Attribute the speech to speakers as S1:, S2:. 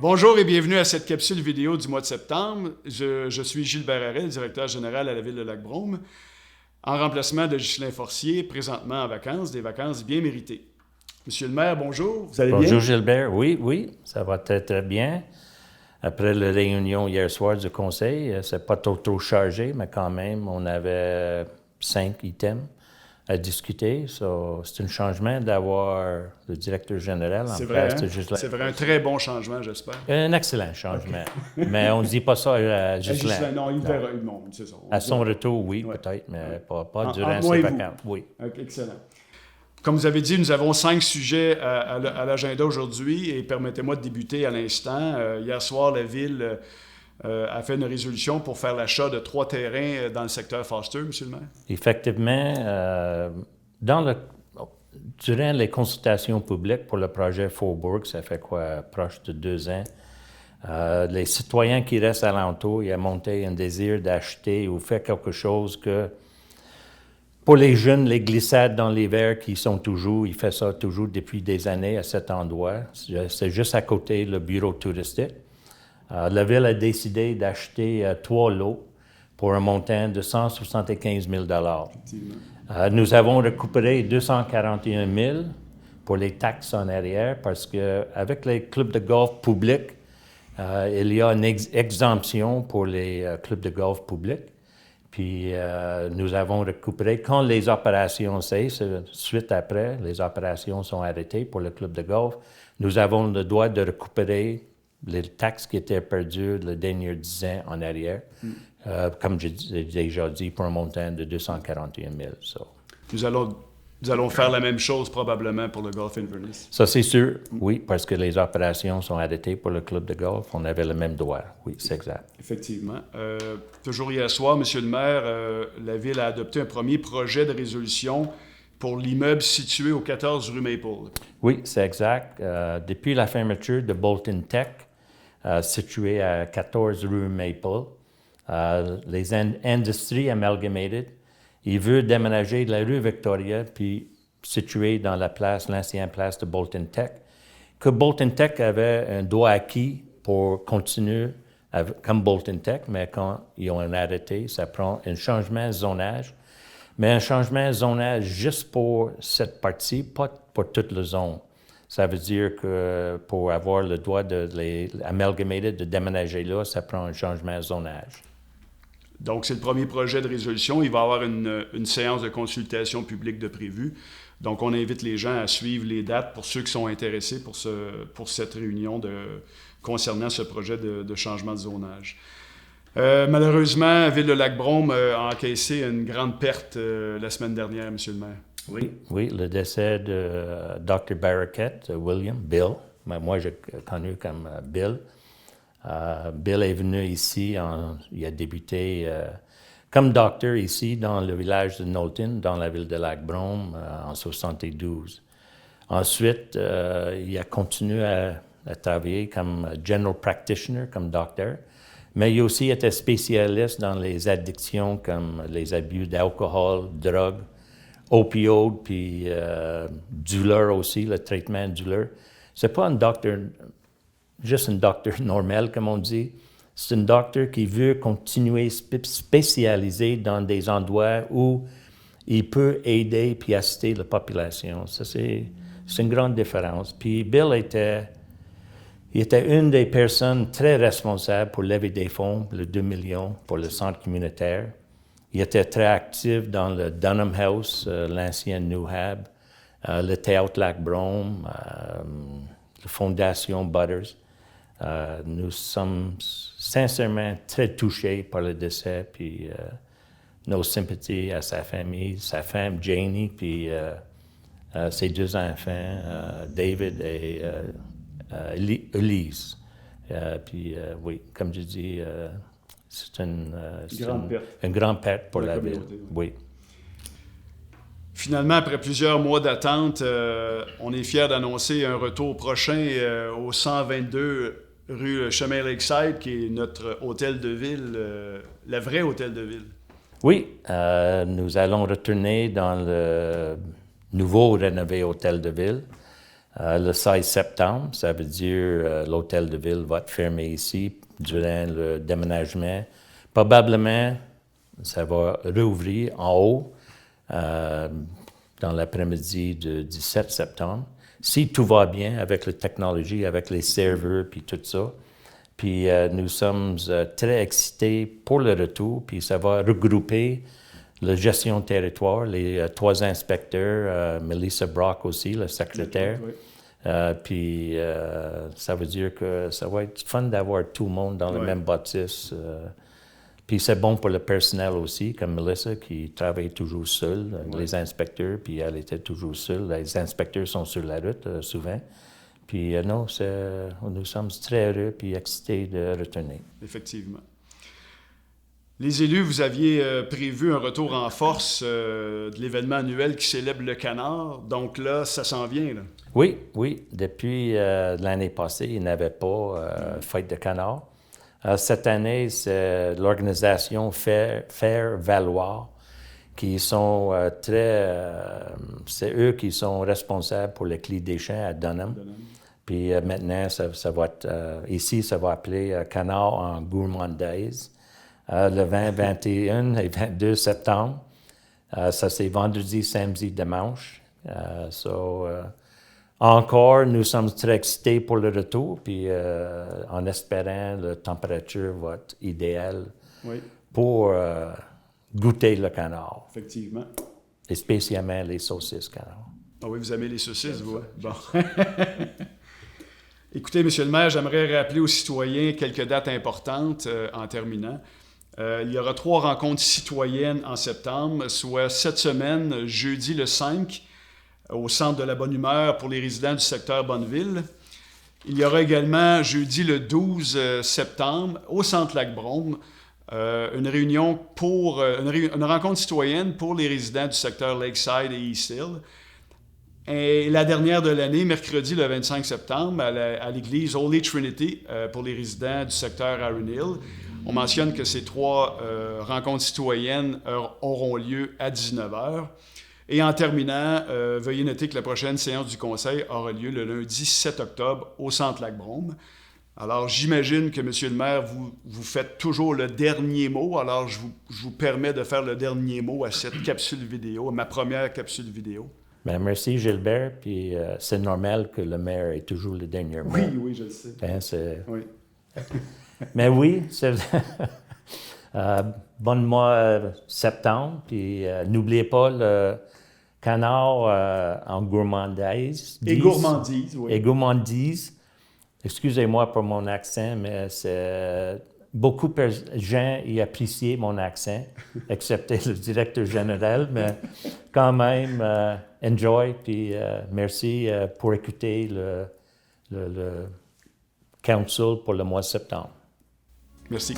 S1: Bonjour et bienvenue à cette capsule vidéo du mois de septembre. Je suis Gilbert Harel, directeur général à la Ville de Lac-Brome, en remplacement de Ghislain Forcier, présentement en vacances, des vacances bien méritées. Monsieur le maire, bonjour, vous allez bien?
S2: Bonjour Gilbert, oui, ça va très très bien. Après la réunion hier soir du conseil, c'est pas trop chargé, mais quand même, on avait 5 items à discuter. C'est un changement d'avoir le directeur général en
S1: C'est vrai,
S2: place
S1: hein?
S2: de Ghislain.
S1: C'est vrai, un très bon changement, j'espère.
S2: Un excellent changement, mais on ne dit pas ça à Ghislain.
S1: Ghislain, non, il
S2: Non.
S1: verra, non, c'est ça. On
S2: À son
S1: dira.
S2: retour, oui,
S1: Ouais,
S2: peut-être, mais
S1: ouais.
S2: pas durant
S1: Entre moi
S2: ses
S1: et vous.
S2: vacances. Oui.
S1: Ok, excellent. Comme vous avez dit, nous avons 5 sujets à l'agenda aujourd'hui et permettez-moi de débuter à l'instant. Hier soir, la Ville a fait une résolution pour faire l'achat de 3 terrains dans le secteur Foster, monsieur le maire.
S2: Effectivement, durant les consultations publiques pour le projet Faubourg, ça fait quoi, proche de 2 ans, les citoyens qui restent alentour, il a monté un désir d'acheter ou faire quelque chose que, pour les jeunes, les glissades dans l'hiver qui sont toujours, il fait ça toujours depuis des années à cet endroit. C'est juste à côté le bureau touristique. La ville a décidé d'acheter 3 lots pour un montant de 175 000 nous avons récupéré 241 000 pour les taxes en arrière parce qu'avec les clubs de golf publics, il y a une exemption pour les clubs de golf publics. Puis nous avons récupéré, quand les opérations cessent, suite après, les opérations sont arrêtées pour le club de golf, nous avons le droit de récupérer les taxes qui étaient perdues les derniers 10 ans en arrière, comme j'ai déjà dit, pour un montant de 241 000.
S1: Nous allons faire la même chose probablement pour le Golf Inverness.
S2: Ça, c'est sûr, oui, parce que les opérations sont arrêtées pour le club de golf. On avait le même droit, oui, c'est exact.
S1: Effectivement. Toujours hier soir, monsieur le maire, la Ville a adopté un premier projet de résolution pour l'immeuble situé au 14 rue Maple.
S2: Oui, c'est exact. Depuis la fermeture de Bolton Tech, situé à 14 rue Maple, les industries amalgamated, il veut déménager de la rue Victoria, puis situé dans la place, l'ancienne place de Bolton Tech, que Bolton Tech avait un droit acquis pour continuer comme Bolton Tech, mais quand ils ont arrêté, ça prend un changement de zonage, mais un changement de zonage juste pour cette partie, pas pour toute la zone. Ça veut dire que pour avoir le droit de les amalgamer, de déménager là, ça prend un changement de zonage.
S1: Donc, c'est le premier projet de résolution. Il va y avoir une séance de consultation publique de prévu. Donc, on invite les gens à suivre les dates pour ceux qui sont intéressés pour cette réunion concernant ce projet de changement de zonage. Malheureusement, la Ville de Lac-Brome a encaissé une grande perte la semaine dernière, monsieur le maire.
S2: Oui, le décès de Dr. Barraquette, William, Bill, moi j'ai connu comme Bill. Bill est venu ici, il a débuté comme docteur ici dans le village de Knowlton, dans la ville de Lac-Brome, en 72. Ensuite, il a continué à travailler comme general practitioner, comme docteur, mais il a aussi été spécialiste dans les addictions comme les abus d'alcool, drogue, opioïdes, puis douleur aussi, le traitement de douleur. C'est pas un docteur, juste un docteur normal, comme on dit. C'est un docteur qui veut continuer spécialiser dans des endroits où il peut aider puis assister la population. Ça, c'est une grande différence. Puis Bill était une des personnes très responsables pour lever des fonds, le 2 millions pour le centre communautaire. Il était très actif dans le Dunham House, l'ancien Newhab, le Théâtre Lac-Brome, la Fondation Butters. Nous sommes sincèrement très touchés par le décès, puis nos sympathies à sa famille, sa femme Janie, puis ses 2 enfants, David et Elise. Puis oui, comme je dis, c'est une grande perte pour la ville. Oui.
S1: Finalement, après plusieurs mois d'attente, on est fiers d'annoncer un retour prochain au 122 rue Chemin Lakeside, qui est notre hôtel de ville, le vrai hôtel de ville.
S2: Oui, nous allons retourner dans le nouveau rénové hôtel de ville. Le 16 septembre, ça veut dire l'hôtel de ville va être fermé ici durant le déménagement. Probablement, ça va rouvrir en haut dans l'après-midi du 17 septembre. Si tout va bien avec la technologie, avec les serveurs puis tout ça. Puis nous sommes très excités pour le retour, puis ça va regrouper la gestion de territoire, les 3 inspecteurs, Melissa Brock aussi, le secrétaire.
S1: Oui.
S2: Puis ça veut dire que ça va être fun d'avoir tout le monde dans le même bâtisse. Puis c'est bon pour le personnel aussi, comme Melissa qui travaille toujours seule, les inspecteurs, puis elle était toujours seule. Les inspecteurs sont sur la route souvent. Puis non, nous sommes très heureux puis excités de retourner.
S1: Effectivement. Les élus, vous aviez prévu un retour en force de l'événement annuel qui célèbre le canard. Donc là, ça s'en vient, là.
S2: Oui. Depuis l'année passée, il n'y avait pas fête de canard. Cette année, c'est l'organisation Faire Valoir qui sont c'est eux qui sont responsables pour le Clis des Champs à Dunham. Puis maintenant, ça va être, ici, ça va appeler Canard en gourmandise. Le 20, 21 et 22 septembre. Ça, c'est vendredi, samedi, dimanche. Encore, nous sommes très excités pour le retour, puis en espérant la température va être idéale pour goûter le canard.
S1: Effectivement.
S2: Et spécialement les saucisses canard.
S1: Ah oui, vous aimez les saucisses, vous? Bon. Écoutez, Monsieur le maire, j'aimerais rappeler aux citoyens quelques dates importantes en terminant. Il y aura 3 rencontres citoyennes en septembre, soit cette semaine, jeudi le 5, au Centre de la Bonne Humeur pour les résidents du secteur Bonneville. Il y aura également jeudi le 12 septembre, au Centre Lac-Brome, une réunion pour une rencontre citoyenne pour les résidents du secteur Lakeside et East Hill. Et la dernière de l'année, mercredi le 25 septembre, à l'église Holy Trinity pour les résidents du secteur Aaron Hill. On mentionne que ces 3 rencontres citoyennes auront lieu à 19h. Et en terminant, veuillez noter que la prochaine séance du Conseil aura lieu le lundi 7 octobre au Centre Lac-Brome. Alors, j'imagine que, Monsieur le maire, vous faites toujours le dernier mot. Alors, je vous permets de faire le dernier mot à cette capsule vidéo, à ma première capsule vidéo.
S2: Bien, merci, Gilbert. Puis c'est normal que le maire ait toujours le dernier mot.
S1: Oui, je le sais.
S2: Hein,
S1: oui.
S2: Mais oui, c'est bon mois septembre. Puis n'oubliez pas le canard en gourmandise.
S1: Et gourmandise, oui.
S2: Et gourmandise. Excusez-moi pour mon accent, mais c'est beaucoup de gens y appréciaient mon accent, excepté le directeur général, mais quand même, enjoy, puis merci pour écouter le council pour le mois de septembre.
S1: Merci.